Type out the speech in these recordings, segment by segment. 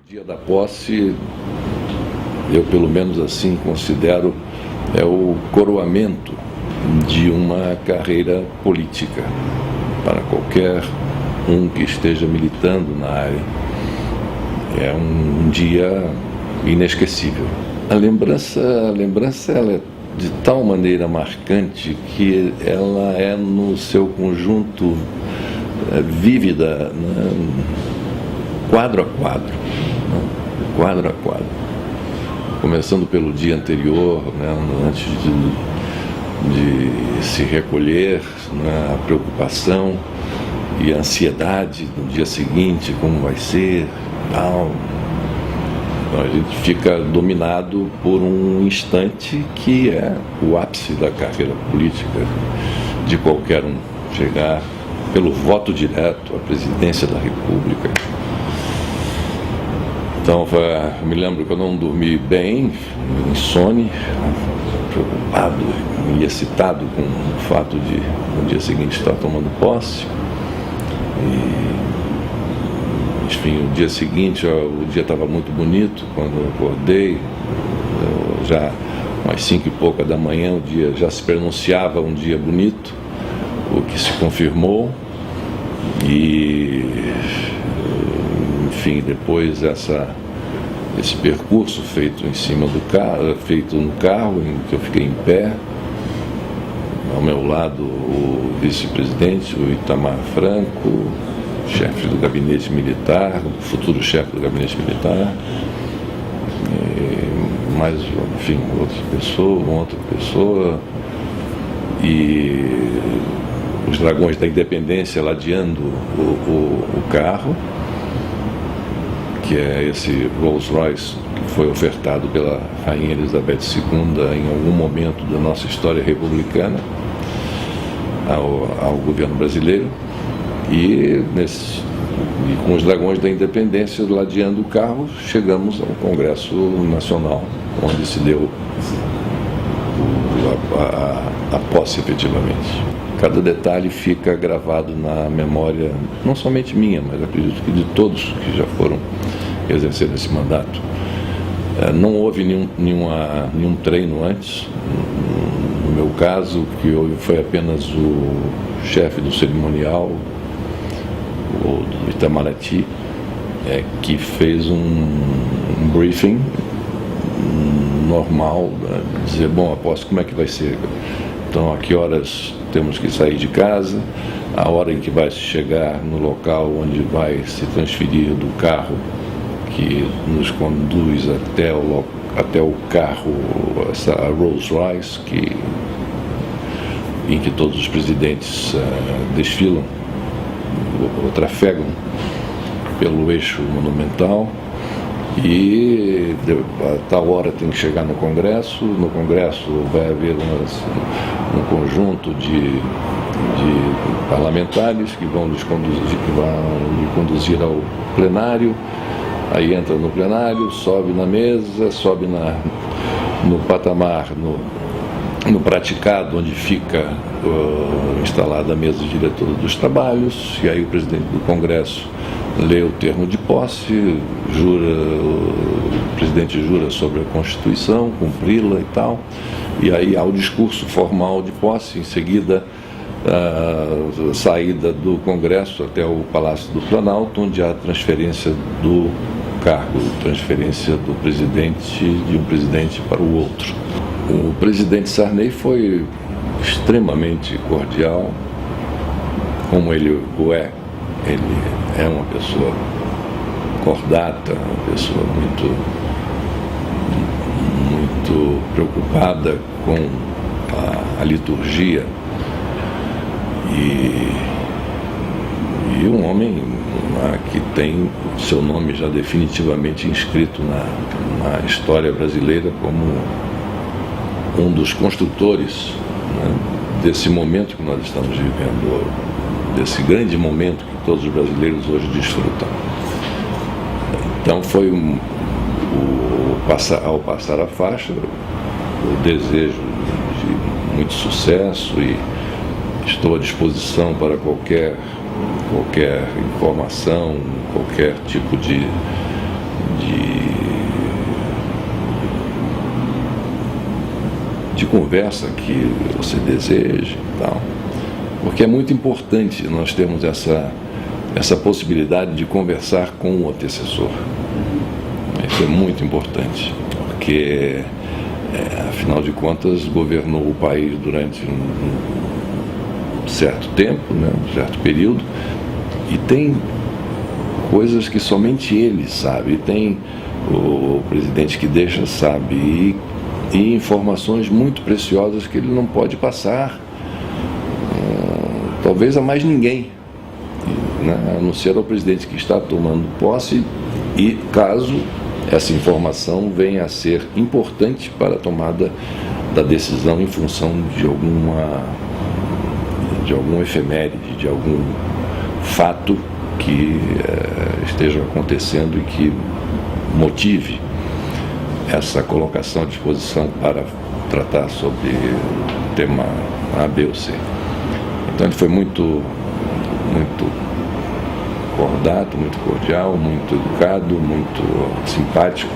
Dia da posse, eu pelo menos assim considero, é o coroamento de uma carreira política para qualquer um que esteja militando na área. É um dia inesquecível. A lembrança ela é de tal maneira marcante que ela é no seu conjunto vívida, né? Quadro a quadro, né? Quadro a quadro. Começando pelo dia anterior, né? Antes de se recolher, né? A preocupação e a ansiedade no dia seguinte, como vai ser, tal. Então a gente fica dominado por um instante que é o ápice da carreira política de qualquer um, chegar pelo voto direto à presidência da República. Então, eu me lembro que eu não dormi bem, insone, preocupado e excitado com o fato de, no dia seguinte, estar tomando posse. Enfim, o dia seguinte, o dia estava muito bonito, quando eu acordei, já umas 5 e pouca da manhã, o dia já se pronunciava um dia bonito, o que se confirmou. E, enfim, depois esse percurso feito em cima do carro, feito no carro, em que eu fiquei em pé, ao meu lado o vice-presidente, o Itamar Franco, chefe do gabinete militar, o futuro chefe do gabinete militar, mais, enfim, outra pessoa, e os dragões da independência ladeando o carro, que é esse Rolls Royce que foi ofertado pela Rainha Elizabeth II em algum momento da nossa história republicana ao governo brasileiro, e com os dragões da independência ladeando o carro, chegamos ao Congresso Nacional, onde se deu a posse efetivamente. Cada detalhe fica gravado na memória, não somente minha, mas acredito que de todos que já foram exercer esse mandato. Não houve nenhum treino antes. No meu caso, o que houve foi apenas o chefe do cerimonial, o do Itamaraty, que fez um briefing normal, dizer, bom, a posse como é que vai ser? Então, a que horas temos que sair de casa, a hora em que vai chegar no local onde vai se transferir do carro que nos conduz até o carro, essa Rolls Royce, em que todos os presidentes desfilam ou trafegam pelo eixo monumental. E a tal hora tem que chegar no Congresso vai haver um conjunto de parlamentares que vão lhe conduzir ao plenário. Aí entra no plenário, sobe na mesa, sobe no patamar, no praticado, onde fica instalada a mesa diretora dos trabalhos, e aí o presidente do Congresso lê o termo de posse, o presidente jura sobre a Constituição, cumpri-la e tal, e aí há o discurso formal de posse, em seguida a saída do Congresso até o Palácio do Planalto, onde há a transferência do cargo, transferência do presidente, de um presidente para o outro. O presidente Sarney foi extremamente cordial, como ele o é. Ele é uma pessoa cordata, uma pessoa muito preocupada com a liturgia e um homem que tem seu nome já definitivamente inscrito na história brasileira como um dos construtores, né, desse momento que nós estamos vivendo, desse grande momento que todos os brasileiros hoje desfrutam. Então foi ao passar a faixa, o desejo de muito sucesso, e estou à disposição para qualquer informação, qualquer tipo de de conversa que você deseja e tal. Porque é muito importante nós termos essa possibilidade de conversar com o antecessor. Isso é muito importante, porque, afinal de contas, governou o país durante um certo tempo, né, um certo período, e tem coisas que somente ele sabe, e tem o presidente que deixa sabe, e informações muito preciosas que ele não pode passar, talvez a mais ninguém, né, a não ser ao presidente que está tomando posse, e caso essa informação venha a ser importante para a tomada da decisão em função de algum efeméride, de algum fato que esteja acontecendo e que motive essa colocação à disposição para tratar sobre o tema A, B ou C. Então ele foi muito cordato, muito cordial, muito educado, muito simpático,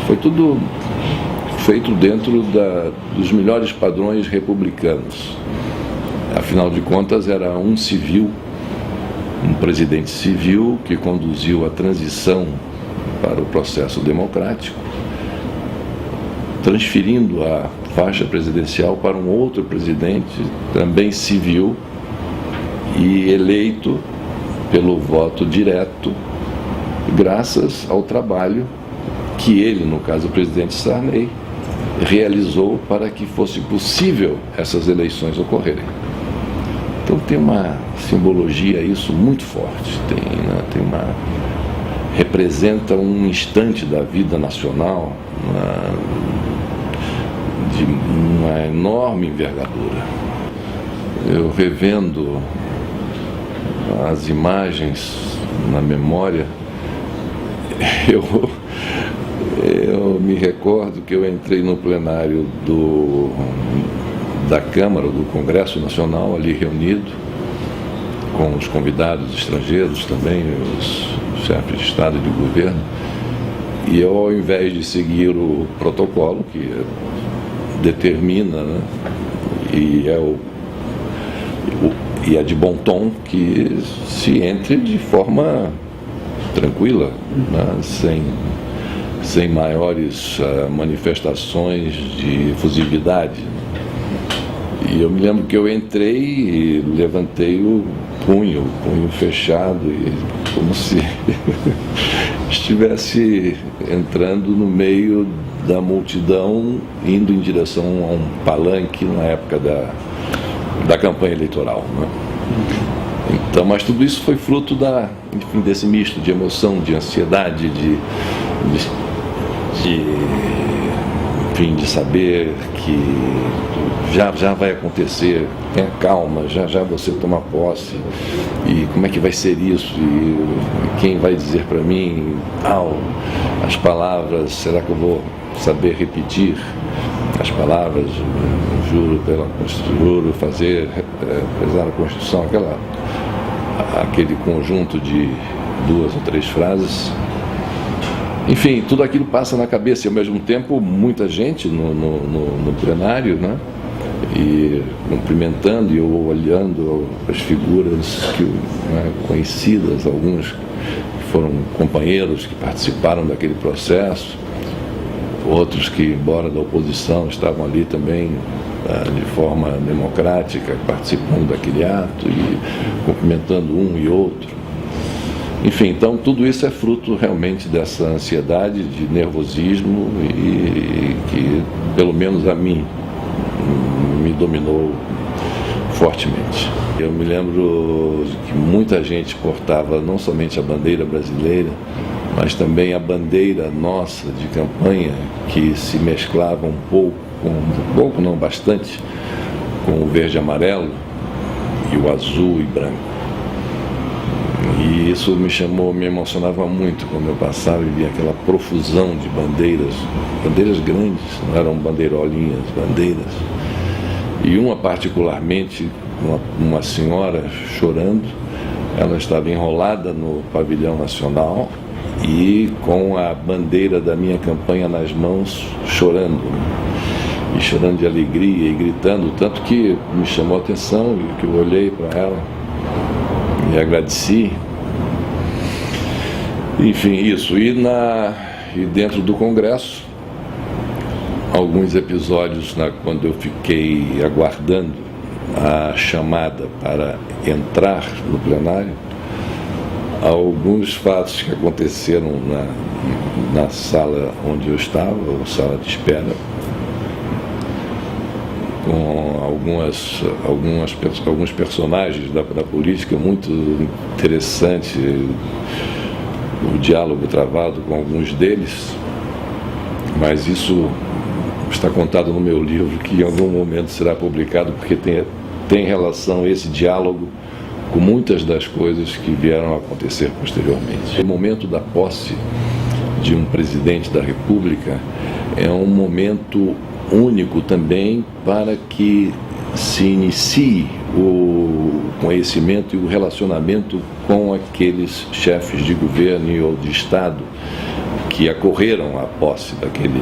foi tudo feito dentro dos melhores padrões republicanos. Afinal de contas, era um civil, um presidente civil que conduziu a transição para o processo democrático, transferindo a faixa presidencial para um outro presidente, também civil, e eleito pelo voto direto, graças ao trabalho que ele, no caso o presidente Sarney, realizou para que fosse possível essas eleições ocorrerem. Então tem uma simbologia isso muito forte, representa um instante da vida nacional de uma enorme envergadura. Eu revendo as imagens na memória, eu me recordo que eu entrei no plenário da Câmara, do Congresso Nacional, ali reunido, com os convidados estrangeiros também, os chefes de Estado e de governo, e eu, ao invés de seguir o protocolo que determina, né, e é de bom tom que se entre de forma tranquila, né, sem maiores manifestações de efusividade. E eu me lembro que eu entrei e levantei o punho fechado, e como se estivesse entrando no meio da multidão, indo em direção a um palanque na época da campanha eleitoral, né? Então, mas tudo isso foi fruto desse misto de emoção, de ansiedade, de saber que já vai acontecer, tenha calma, já você toma posse, e como é que vai ser isso, e quem vai dizer para mim as palavras, será que eu vou saber repetir as palavras, juro prezar a Constituição, aquele conjunto de 2 ou 3 frases. Enfim, tudo aquilo passa na cabeça, e ao mesmo tempo muita gente no plenário, né? E cumprimentando, e eu olhando as figuras conhecidas, alguns que foram companheiros que participaram daquele processo, outros que, embora da oposição, estavam ali também de forma democrática, participando daquele ato e cumprimentando um e outro. Enfim, então tudo isso é fruto realmente dessa ansiedade, de nervosismo, e que, pelo menos a mim, me dominou fortemente. Eu me lembro que muita gente portava não somente a bandeira brasileira, mas também a bandeira nossa de campanha, que se mesclava bastante, com o verde e amarelo e o azul e branco. E isso me emocionava muito quando eu passava e via aquela profusão de bandeiras grandes, não eram bandeirolinhas, bandeiras. E uma particularmente, uma senhora chorando, ela estava enrolada no pavilhão nacional, e com a bandeira da minha campanha nas mãos, chorando, e chorando de alegria e gritando, tanto que me chamou a atenção e que eu olhei para ela e agradeci. Enfim, isso. E dentro do Congresso, alguns episódios quando eu fiquei aguardando a chamada para entrar no plenário, alguns fatos que aconteceram na sala onde eu estava, ou sala de espera, com alguns personagens da política muito interessante, o diálogo travado com alguns deles, mas isso está contado no meu livro, que em algum momento será publicado, porque tem relação esse diálogo com muitas das coisas que vieram a acontecer posteriormente. O momento da posse de um presidente da República é um momento único também para que se inicie o conhecimento e o relacionamento com aqueles chefes de governo ou de Estado que acorreram à posse daquele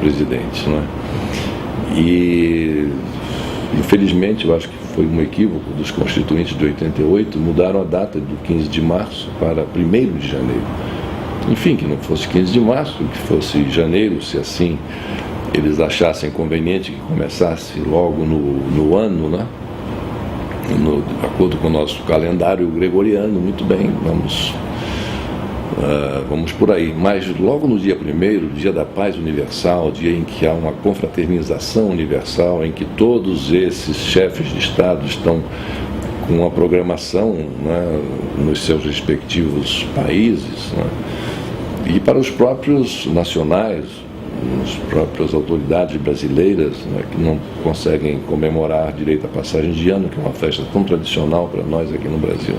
presidente, não é? E, infelizmente, eu acho que foi um equívoco dos constituintes de 88, mudaram a data do 15 de março para 1º de janeiro. Enfim, que não fosse 15 de março, que fosse janeiro, se assim eles achassem conveniente que começasse logo no ano, né? De acordo com o nosso calendário gregoriano, muito bem, vamos por aí. Mas logo no dia 1º, dia da paz universal, dia em que há uma confraternização universal, em que todos esses chefes de Estado estão com uma programação, né, nos seus respectivos países, né, e para os próprios nacionais, as próprias autoridades brasileiras, né, que não conseguem comemorar direito à passagem de ano, que é uma festa tão tradicional para nós aqui no Brasil.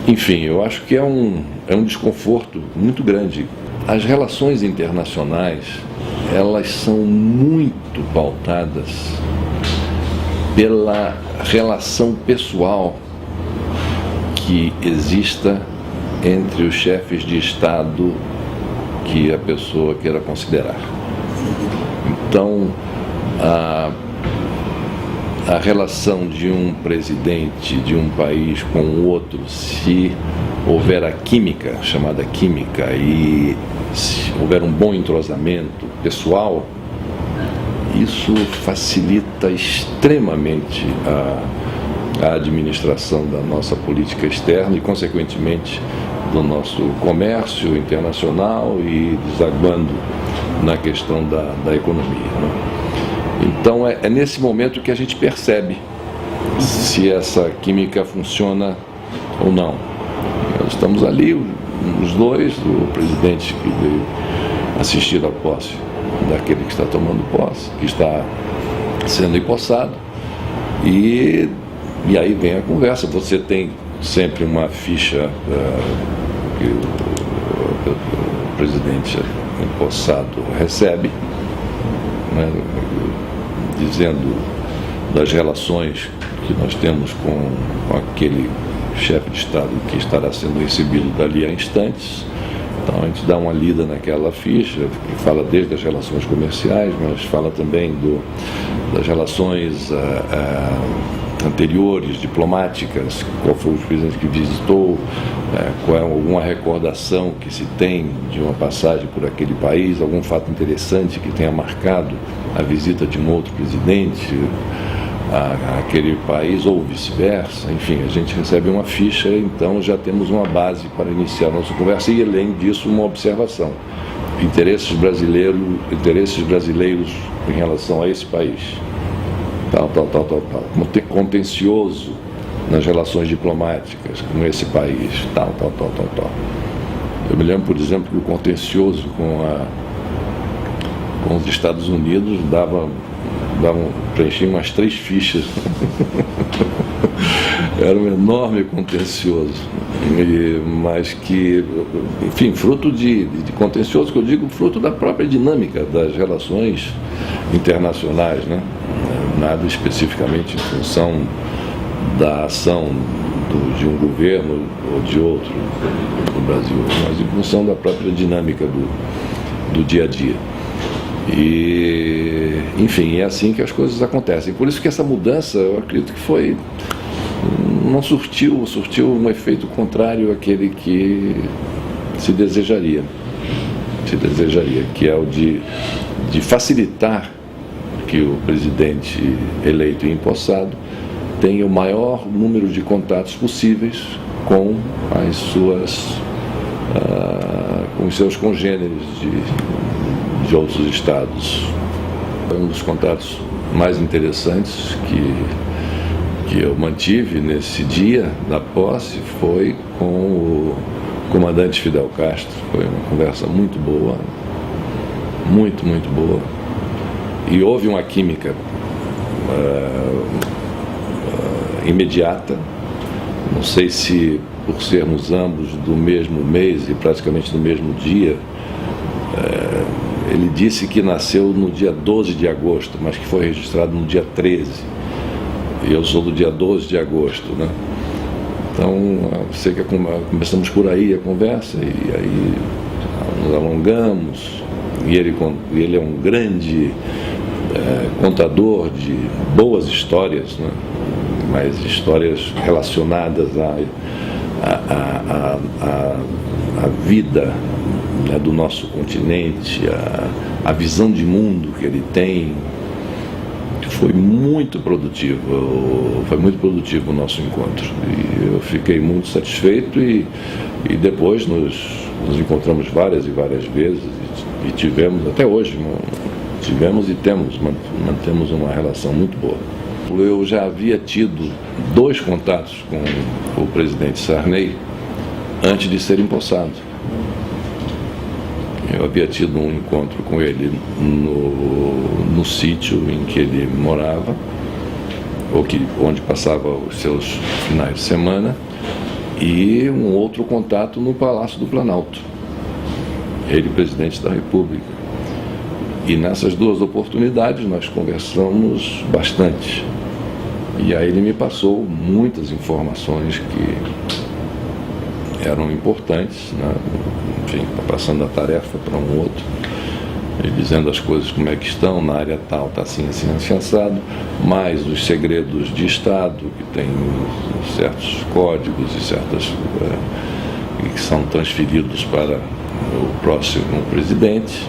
Enfim, eu acho que é um desconforto muito grande. As relações internacionais, elas são muito pautadas pela relação pessoal que exista entre os chefes de Estado que a pessoa queira considerar. Então, a relação de um presidente de um país com o outro, se houver a química, chamada química, e se houver um bom entrosamento pessoal, isso facilita extremamente a administração da nossa política externa e, consequentemente, do nosso comércio internacional e desaguando na questão da economia, né? Então é nesse momento que a gente percebe se essa química funciona ou não. Nós estamos ali, os dois, o presidente que veio assistir à posse daquele que está tomando posse, que está sendo empossado, e aí vem a conversa. Você tem sempre uma ficha que o presidente empossado recebe, né, dizendo das relações que nós temos com aquele chefe de Estado que estará sendo recebido dali a instantes. Então a gente dá uma lida naquela ficha, que fala desde as relações comerciais, mas fala também das relações anteriores, diplomáticas, qual foi o presidente que visitou, qual é alguma recordação que se tem de uma passagem por aquele país, algum fato interessante que tenha marcado a visita de um outro presidente àquele país, ou vice-versa. Enfim, a gente recebe uma ficha, então já temos uma base para iniciar a nossa conversa e, além disso, uma observação. Interesses brasileiros em relação a esse país. Tal. Contencioso nas relações diplomáticas com esse país, tal. Eu me lembro, por exemplo, que o contencioso com os Estados Unidos preenchia umas 3 fichas. Era um enorme contencioso, mas que, enfim, fruto de contencioso, que eu digo, fruto da própria dinâmica das relações internacionais, né? Nada especificamente em função da ação de um governo ou de outro no Brasil, mas em função da própria dinâmica do dia a dia. E, enfim, é assim que as coisas acontecem. Por isso que essa mudança, eu acredito que não surtiu um efeito contrário àquele que se desejaria, que é o de facilitar que o presidente eleito e empossado tenha o maior número de contatos possíveis com com os seus congêneres de outros estados. Um dos contatos mais interessantes que eu mantive nesse dia da posse foi com o comandante Fidel Castro. Foi uma conversa muito boa, muito boa, e houve uma química imediata. Não sei se por sermos ambos do mesmo mês e praticamente no mesmo dia. Ele disse que nasceu no dia 12 de agosto, mas que foi registrado no dia 13. E eu sou do dia 12 de agosto, né? Então, sei que começamos por aí a conversa, e aí nos alongamos, e ele é um grande contador de boas histórias, né? Mas histórias relacionadas à vida, né, do nosso continente, a visão de mundo que ele tem. Foi muito produtivo o nosso encontro, e eu fiquei muito satisfeito, e depois nos encontramos várias e várias vezes, e tivemos, até hoje, mantemos uma relação muito boa. Eu já havia tido 2 contatos com o presidente Sarney antes de ser empossado. Eu havia tido um encontro com ele no sítio em que ele morava, onde passava os seus finais de semana, e um outro contato no Palácio do Planalto, ele presidente da República. E nessas 2 oportunidades nós conversamos bastante. E aí ele me passou muitas informações que eram importantes, né? Enfim, passando a tarefa para um outro, e dizendo as coisas como é que estão, na área tal está assim, assado, mais os segredos de Estado, que tem certos códigos e certas que são transferidos para o próximo presidente.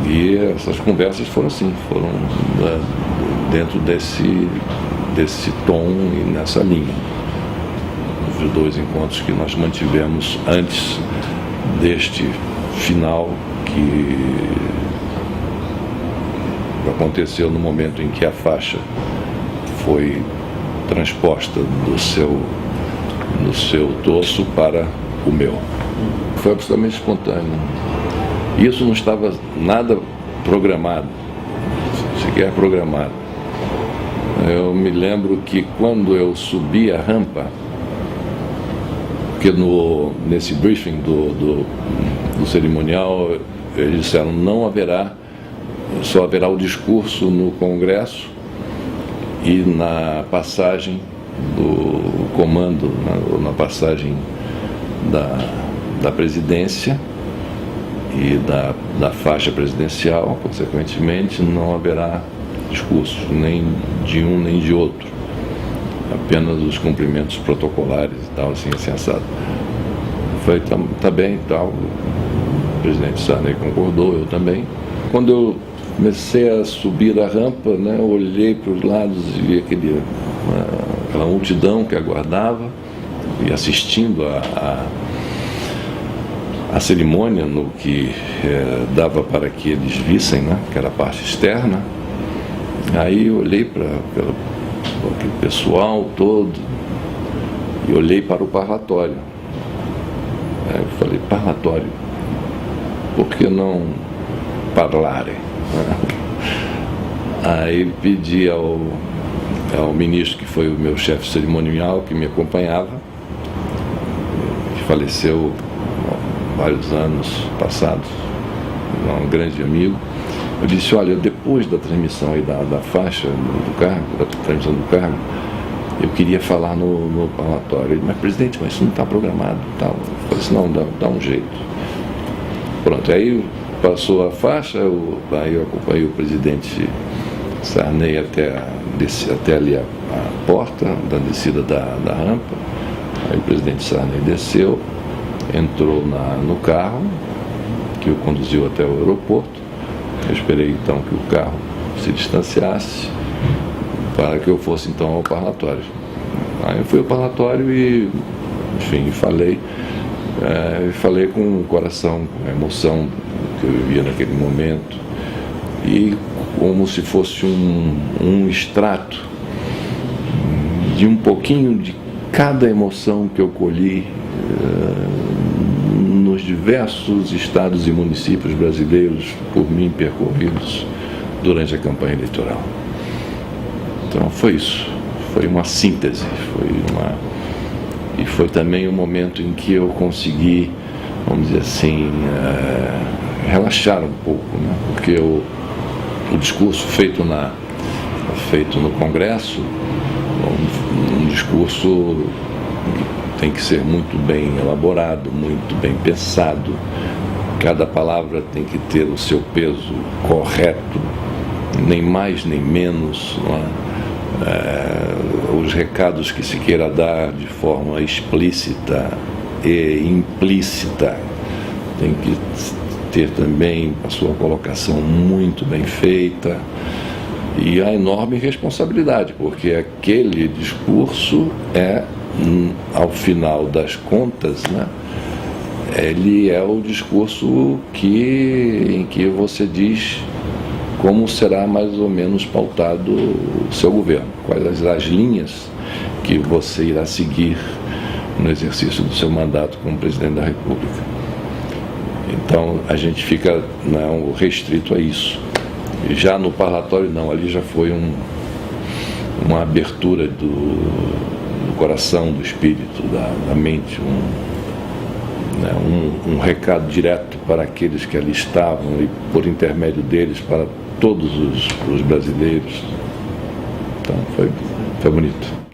E essas conversas foram assim, dentro desse tom e nessa linha. Os 2 encontros que nós mantivemos antes deste final, que aconteceu no momento em que a faixa foi transposta no seu torso para o meu. Foi absolutamente espontâneo. Isso não estava nada programado, sequer programado. Eu me lembro que quando eu subi a rampa, porque nesse briefing do cerimonial, eles disseram só haverá o discurso no Congresso e na passagem do comando, na passagem da presidência e da faixa presidencial, consequentemente, não haverá discurso, nem de um nem de outro. Apenas os cumprimentos protocolares e tal, assim assado. Foi, tá bem e tal. O presidente Sarney concordou, eu também. Quando eu comecei a subir a rampa, né, eu olhei para os lados e vi aquela multidão que aguardava e assistindo a cerimônia, no que dava para que eles vissem, né, que era a parte externa. Aí eu olhei para aquele pessoal todo e olhei para o parlatório. Aí eu falei, parlatório, por que não parlare? Aí pedi ao ministro, que foi o meu chefe cerimonial, que me acompanhava, que faleceu há vários anos passados, um grande amigo. Eu disse, olha, depois da transmissão aí da faixa do cargo, da transmissão do cargo, eu queria falar no parlatório. Ele, mas presidente, mas isso não está programado, tal. Eu falei assim, não, dá um jeito. Pronto, aí passou a faixa, aí eu acompanhei o presidente Sarney até ali a porta da descida da rampa. Aí o presidente Sarney desceu, entrou no carro, que o conduziu até o aeroporto. Eu esperei então que o carro se distanciasse para que eu fosse então ao parlatório. Aí eu fui ao parlatório e, enfim, falei com o coração, com a emoção que eu vivia naquele momento, e como se fosse um extrato de um pouquinho de cada emoção que eu colhi nos diversos estados e municípios brasileiros por mim percorridos durante a campanha eleitoral. Então foi isso, foi uma síntese, e foi também um momento em que eu consegui, vamos dizer assim, relaxar um pouco, né? Porque o discurso feito no Congresso, um discurso que tem que ser muito bem elaborado, muito bem pensado, cada palavra tem que ter o seu peso correto, nem mais nem menos, não é? Os recados que se queira dar de forma explícita e implícita tem que ter também a sua colocação muito bem feita, e a enorme responsabilidade, porque aquele discurso ao final das contas, né, ele é o discurso em que você diz como será mais ou menos pautado o seu governo, quais as linhas que você irá seguir no exercício do seu mandato como presidente da República. Então a gente fica restrito a isso. E já no parlatório não, ali já foi uma abertura do coração, do espírito, da mente, um recado direto para aqueles que ali estavam e por intermédio deles para todos os brasileiros. Então foi bonito.